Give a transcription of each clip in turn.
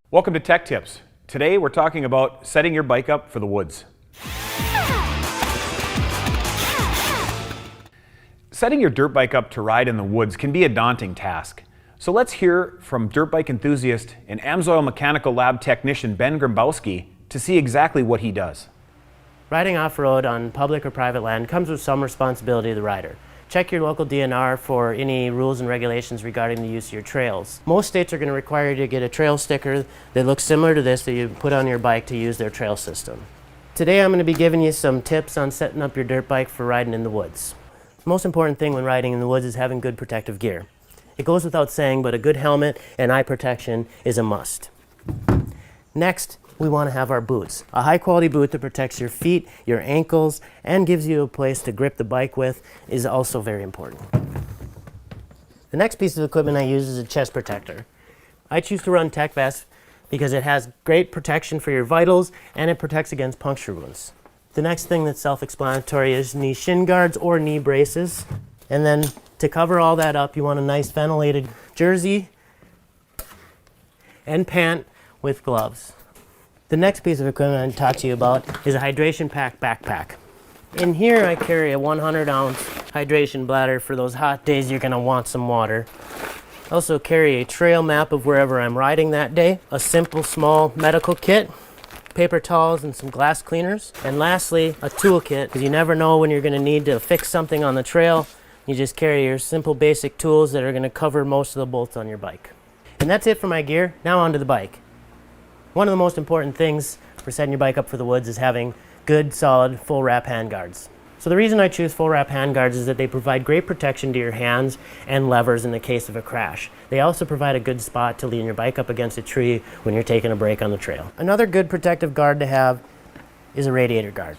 Welcome to Tech Tips. Today we're talking about setting your bike up for the woods. Setting your dirt bike up to ride in the woods can be a daunting task. So let's hear from dirt bike enthusiast and AMSOIL Mechanical Lab technician Ben Grabowski to see exactly what he does. Riding off-road on public or private land comes with some responsibility to the rider. Check your local DNR for any rules and regulations regarding the use of your trails. Most states are going to require you to get a trail sticker that looks similar to this that you put on your bike to use their trail system. Today I'm going to be giving you some tips on setting up your dirt bike for riding in the woods. The most important thing when riding in the woods is having good protective gear. It goes without saying, but a good helmet and eye protection is a must. Next, we want to have our boots. A high quality boot that protects your feet, your ankles, and gives you a place to grip the bike with is also very important. The next piece of equipment I use is a chest protector. I choose to run Tech Vest because it has great protection for your vitals and it protects against puncture wounds. The next thing that's self-explanatory is knee shin guards or knee braces. And then to cover all that up, you want a nice ventilated jersey and pant with gloves. The next piece of equipment I'm going to talk to you about is a hydration pack backpack. In here I carry a 100-ounce hydration bladder for those hot days you're going to want some water. I also carry a trail map of wherever I'm riding that day, a simple small medical kit, paper towels and some glass cleaners, and lastly a toolkit because you never know when you're going to need to fix something on the trail. You just carry your simple basic tools that are going to cover most of the bolts on your bike. And that's it for my gear. Now onto the bike. One of the most important things for setting your bike up for the woods is having good, solid, full wrap handguards. So the reason I choose full wrap handguards is that they provide great protection to your hands and levers in the case of a crash. They also provide a good spot to lean your bike up against a tree when you're taking a break on the trail. Another good protective guard to have is a radiator guard.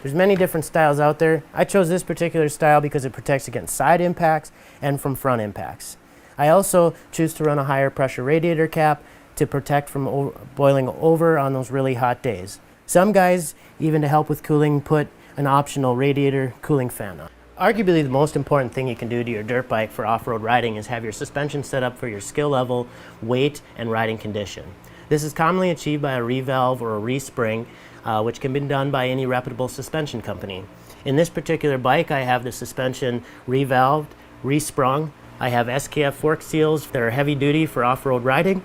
There's many different styles out there. I chose this particular style because it protects against side impacts and from front impacts. I also choose to run a higher pressure radiator cap to protect from boiling over on those really hot days. Some guys, even to help with cooling, put an optional radiator cooling fan on. Arguably the most important thing you can do to your dirt bike for off-road riding is have your suspension set up for your skill level, weight, and riding condition. This is commonly achieved by a revalve or a respring, which can be done by any reputable suspension company. In this particular bike, I have the suspension revalved, resprung. I have SKF fork seals that are heavy duty for off-road riding.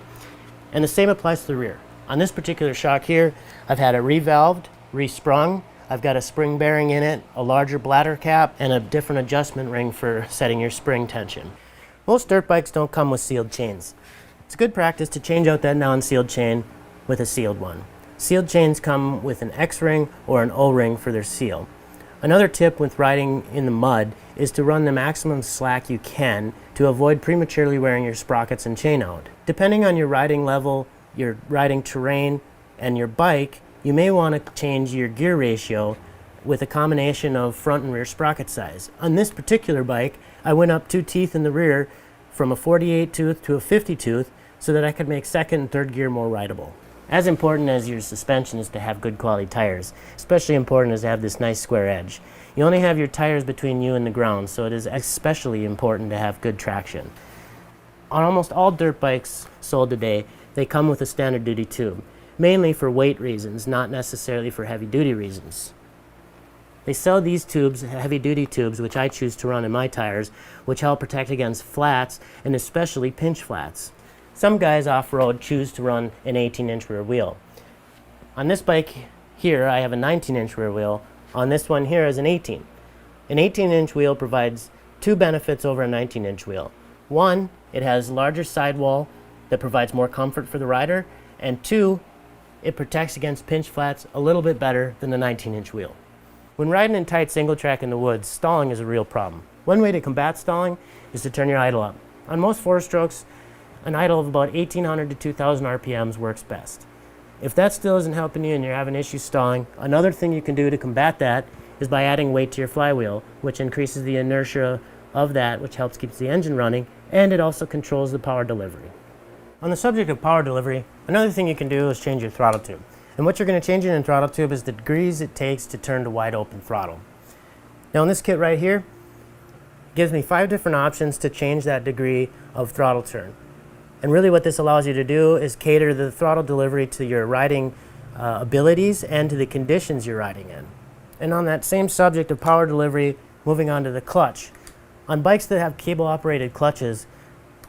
And the same applies to the rear. On this particular shock here, I've had it revalved, resprung. I've got a spring bearing in it, a larger bladder cap, and a different adjustment ring for setting your spring tension. Most dirt bikes don't come with sealed chains. It's good practice to change out that non-sealed chain with a sealed one. Sealed chains come with an X-ring or an O-ring for their seal. Another tip with riding in the mud is to run the maximum slack you can to avoid prematurely wearing your sprockets and chain out. Depending on your riding level, your riding terrain, and your bike, you may want to change your gear ratio with a combination of front and rear sprocket size. On this particular bike, I went up 2 teeth in the rear from a 48 tooth to a 50 tooth so that I could make second and third gear more rideable. As important as your suspension is to have good quality tires, especially important is to have this nice square edge. You only have your tires between you and the ground, so it is especially important to have good traction. On almost all dirt bikes sold today, they come with a standard duty tube, mainly for weight reasons, not necessarily for heavy duty reasons. They sell these tubes, heavy duty tubes, which I choose to run in my tires, which help protect against flats and especially pinch flats. Some guys off-road choose to run an 18-inch rear wheel. On this bike here, I have a 19-inch rear wheel. On this one here is an 18. An 18-inch wheel provides 2 benefits over a 19-inch wheel. One, it has larger sidewall that provides more comfort for the rider, and 2, it protects against pinch flats a little bit better than the 19-inch wheel. When riding in tight single track in the woods, stalling is a real problem. One way to combat stalling is to turn your idle up. On most 4-strokes, an idle of about 1,800 to 2,000 RPMs works best. If that still isn't helping you and you're having issues stalling, another thing you can do to combat that is by adding weight to your flywheel, which increases the inertia of that, which helps keep the engine running, and it also controls the power delivery. On the subject of power delivery, another thing you can do is change your throttle tube. And what you're going to change in the throttle tube is the degrees it takes to turn to wide open throttle. Now in this kit right here, it gives me 5 different options to change that degree of throttle turn. And really what this allows you to do is cater the throttle delivery to your riding abilities and to the conditions you're riding in. And on that same subject of power delivery, moving on to the clutch. On bikes that have cable operated clutches,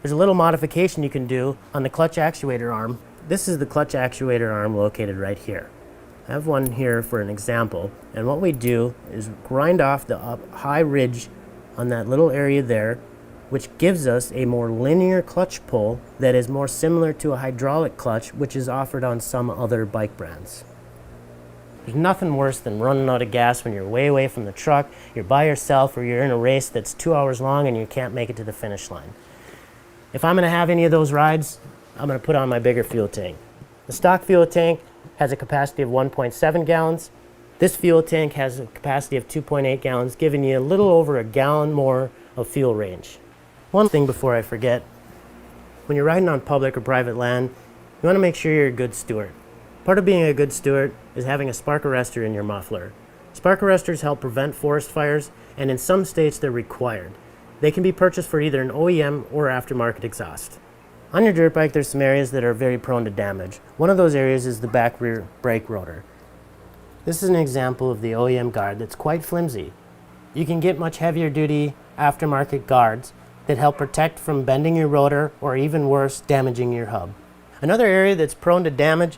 there's a little modification you can do on the clutch actuator arm. This is the clutch actuator arm located right here. I have one here for an example, and what we do is grind off the high ridge on that little area there, which gives us a more linear clutch pull that is more similar to a hydraulic clutch, which is offered on some other bike brands. There's nothing worse than running out of gas when you're way away from the truck, you're by yourself, or you're in a race that's 2 hours long and you can't make it to the finish line. If I'm going to have any of those rides, I'm going to put on my bigger fuel tank. The stock fuel tank has a capacity of 1.7 gallons. This fuel tank has a capacity of 2.8 gallons, giving you a little over a gallon more of fuel range. One thing before I forget, when you're riding on public or private land, you want to make sure you're a good steward. Part of being a good steward is having a spark arrestor in your muffler. Spark arrestors help prevent forest fires, and in some states they're required. They can be purchased for either an OEM or aftermarket exhaust. On your dirt bike, there's some areas that are very prone to damage. One of those areas is the back rear brake rotor. This is an example of the OEM guard that's quite flimsy. You can get much heavier duty aftermarket guards that help protect from bending your rotor or even worse, damaging your hub. Another area that's prone to damage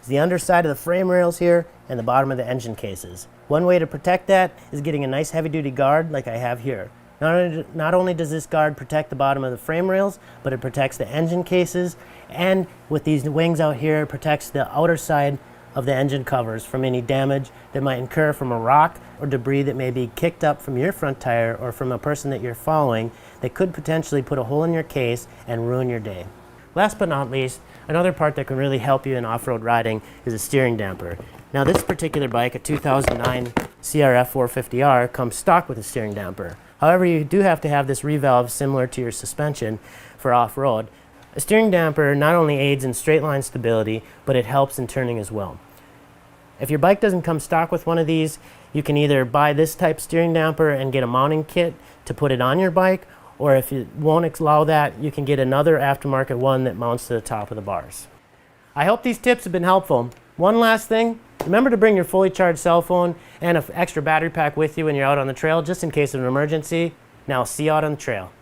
is the underside of the frame rails here and the bottom of the engine cases. One way to protect that is getting a nice heavy duty guard like I have here. Not only does this guard protect the bottom of the frame rails, but it protects the engine cases, and with these wings out here, it protects the outer side of the engine covers from any damage that might incur from a rock or debris that may be kicked up from your front tire or from a person that you're following that could potentially put a hole in your case and ruin your day. Last but not least, another part that can really help you in off-road riding is a steering damper. Now this particular bike, a 2009 CRF 450R, comes stock with a steering damper. However, you do have to have this revalve similar to your suspension for off-road. A steering damper not only aids in straight line stability, but it helps in turning as well. If your bike doesn't come stock with one of these, you can either buy this type steering damper and get a mounting kit to put it on your bike, or if it won't allow that, you can get another aftermarket one that mounts to the top of the bars. I hope these tips have been helpful. One last thing, remember to bring your fully charged cell phone and an extra battery pack with you when you're out on the trail, just in case of an emergency. Now, I'll see you out on the trail.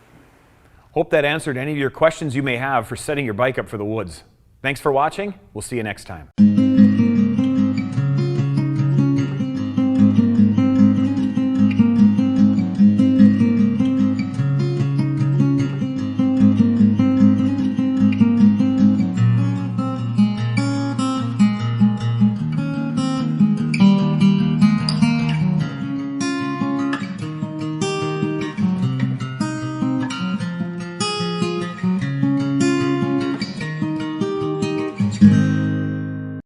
Hope that answered any of your questions you may have for setting your bike up for the woods. Thanks for watching. We'll see you next time.